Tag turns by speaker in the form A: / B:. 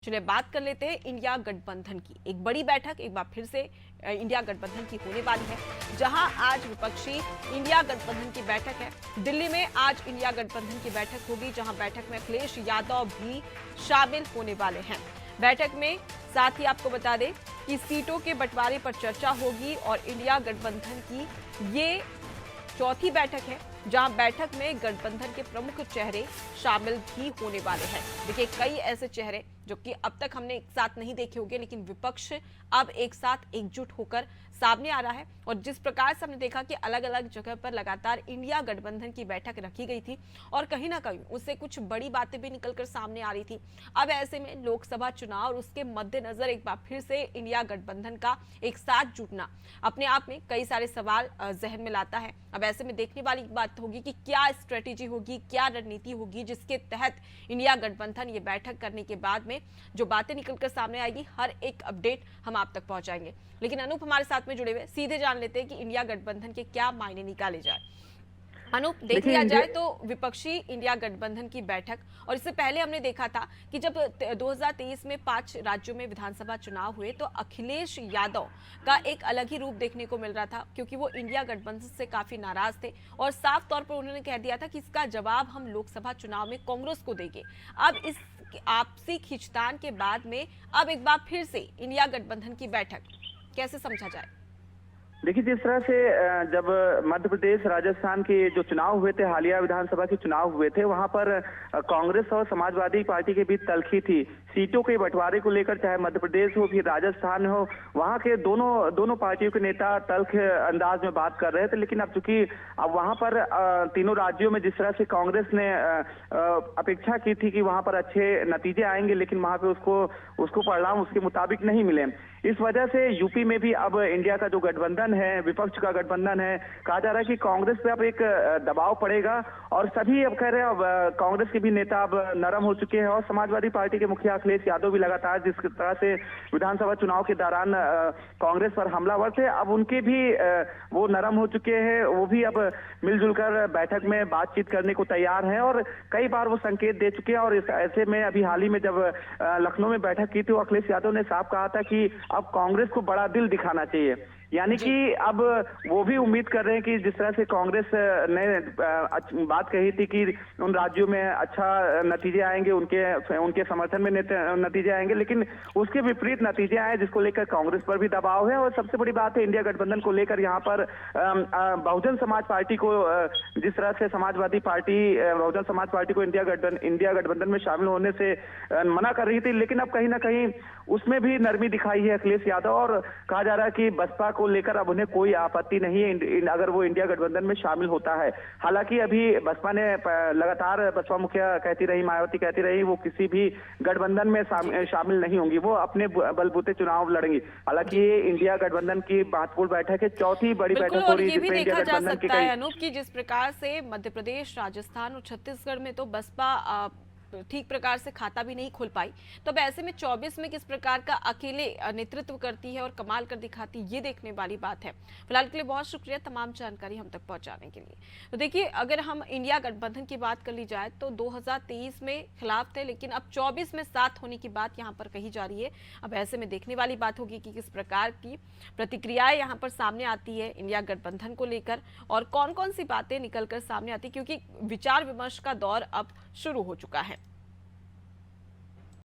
A: चलिए बात कर लेते हैं इंडिया गठबंधन की। एक बड़ी बैठक एक बार फिर से इंडिया गठबंधन की होने वाली है, जहां आज विपक्षी इंडिया गठबंधन की बैठक है। दिल्ली में आज इंडिया गठबंधन की बैठक होगी, जहां बैठक में अखिलेश यादव भी शामिल होने वाले हैं। बैठक में साथ ही आपको बता दें कि सीटों के बंटवारे पर चर्चा होगी और इंडिया गठबंधन की ये चौथी बैठक है, जहां बैठक में गठबंधन के प्रमुख चेहरे शामिल भी होने वाले हैं। देखिए, कई ऐसे चेहरे जो कि अब तक हमने एक साथ नहीं देखे होंगे, लेकिन विपक्ष अब एक साथ एकजुट होकर सामने आ रहा है। और जिस प्रकार से हमने देखा कि अलग अलग जगह पर लगातार इंडिया गठबंधन की बैठक रखी गई थी और कहीं ना कहीं उससे कुछ बड़ी बातें भी निकलकर सामने आ रही थी। अब ऐसे में लोकसभा चुनाव और उसके मद्देनजर एक बार फिर से इंडिया गठबंधन का एक साथ जुटना अपने आप में कई सारे सवाल जहन में लाता है। अब ऐसे में देखने वाली बात होगी कि क्या स्ट्रेटेजी होगी, क्या रणनीति होगी, जिसके तहत इंडिया गठबंधन ये बैठक करने के बाद में जो बातें निकलकर सामने आएगी, हर एक अपडेट हम आप तक पहुंचाएंगे। लेकिन अनूप हमारे साथ में जुड़े हुए, सीधे जान लेते हैं कि इंडिया गठबंधन के क्या मायने निकाले जाए। अनूप, देख लिया जाए तो विपक्षी इंडिया गठबंधन की बैठक, और इससे पहले हमने देखा था कि जब 2023 में 5 राज्यों में विधानसभा चुनाव हुए तो अखिलेश यादव का एक अलग ही रूप देखने को मिल रहा था, क्योंकि वो इंडिया गठबंधन से काफी नाराज थे और साफ तौर पर उन्होंने कह दिया था कि इसका जवाब हम लोकसभा चुनाव में कांग्रेस को देंगे। अब इस आपसी खींचतान के बाद में अब एक बार फिर से इंडिया गठबंधन की बैठक कैसे समझा जाए?
B: देखिए, जिस तरह से जब मध्य प्रदेश राजस्थान के जो चुनाव हुए थे, हालिया विधानसभा के चुनाव हुए थे, वहां पर कांग्रेस और समाजवादी पार्टी के बीच तल्खी थी सीटों के बंटवारे को लेकर। चाहे मध्य प्रदेश हो फिर राजस्थान हो, वहां के दोनों पार्टियों के नेता तल्ख अंदाज में बात कर रहे थे। लेकिन अब चूंकि अब वहां पर तीनों राज्यों में जिस तरह से कांग्रेस ने अपेक्षा की थी कि वहां पर अच्छे नतीजे आएंगे, लेकिन वहां पे उसको परिणाम उसके मुताबिक नहीं मिले। इस वजह से यूपी में भी अब इंडिया का जो गठबंधन है, विपक्ष का गठबंधन है, कहा जा रहा है कि कांग्रेस पे अब एक दबाव पड़ेगा और सभी अब कह रहे हैं, अब कांग्रेस के भी नेता अब नरम हो चुके हैं और समाजवादी पार्टी के मुखिया अखिलेश यादव भी लगातार जिस तरह से विधानसभा चुनाव के दौरान कांग्रेस पर हमलावर थे, अब उनके भी वो नरम हो चुके हैं। वो भी अब मिलजुल कर बैठक में बातचीत करने को तैयार है और कई बार वो संकेत दे चुके हैं। और ऐसे में अभी हाल ही में जब लखनऊ में बैठक की थी, तो अखिलेश यादव ने साफ कहा था कि अब कांग्रेस को बड़ा दिल दिखाना चाहिए। यानी कि अब वो भी उम्मीद कर रहे हैं कि जिस तरह से कांग्रेस ने बात कही थी कि उन राज्यों में अच्छा नतीजे आएंगे, उनके समर्थन में नतीजे आएंगे, लेकिन उसके विपरीत नतीजे आए, जिसको लेकर कांग्रेस पर भी दबाव है। और सबसे बड़ी बात है, इंडिया गठबंधन को लेकर यहाँ पर बहुजन समाज पार्टी को, जिस तरह से समाजवादी पार्टी बहुजन समाज पार्टी को इंडिया गठबंधन में शामिल होने से मना कर रही थी, लेकिन अब कहीं ना कहीं उसमें भी नरमी दिखाई है अखिलेश यादव। और कहा जा रहा है कि बसपा को लेकर अब उन्हें कोई आपत्ति नहीं है अगर वो इंडिया गठबंधन में शामिल होता है। हालांकि अभी बसपा ने लगातार, बसपा मुखिया कहती रही, मायावती कहती रही, वो किसी भी गठबंधन में शामिल नहीं होंगी, वो अपने बलबूते चुनाव लड़ेंगी। हालांकि ये इंडिया गठबंधन की महत्वपूर्ण बैठक है, चौथी बड़ी बैठक हो रही है जिसमें इंडिया गठबंधन की कई
A: अनूप की जिस प्रकार से मध्य प्रदेश, राजस्थान और छत्तीसगढ़ में तो बसपा ठीक प्रकार से खाता भी नहीं खोल पाई, तो अब ऐसे में 24 में किस प्रकार का अकेले नेतृत्व करती है और कमाल कर दिखाती है, ये देखने वाली बात है। फिलहाल के लिए बहुत शुक्रिया तमाम जानकारी हम तक पहुंचाने के लिए। तो देखिए, अगर हम इंडिया गठबंधन की बात कर ली जाए तो 2023 में खिलाफ थे, लेकिन अब 24 में साथ होने की बात यहाँ पर कही जा रही है। अब ऐसे में देखने वाली बात होगी कि किस प्रकार की प्रतिक्रियाएं यहाँ पर सामने आती है इंडिया गठबंधन को लेकर और कौन कौन सी बातें निकलकर सामने आती है, क्योंकि विचार विमर्श का दौर अब शुरू हो चुका है।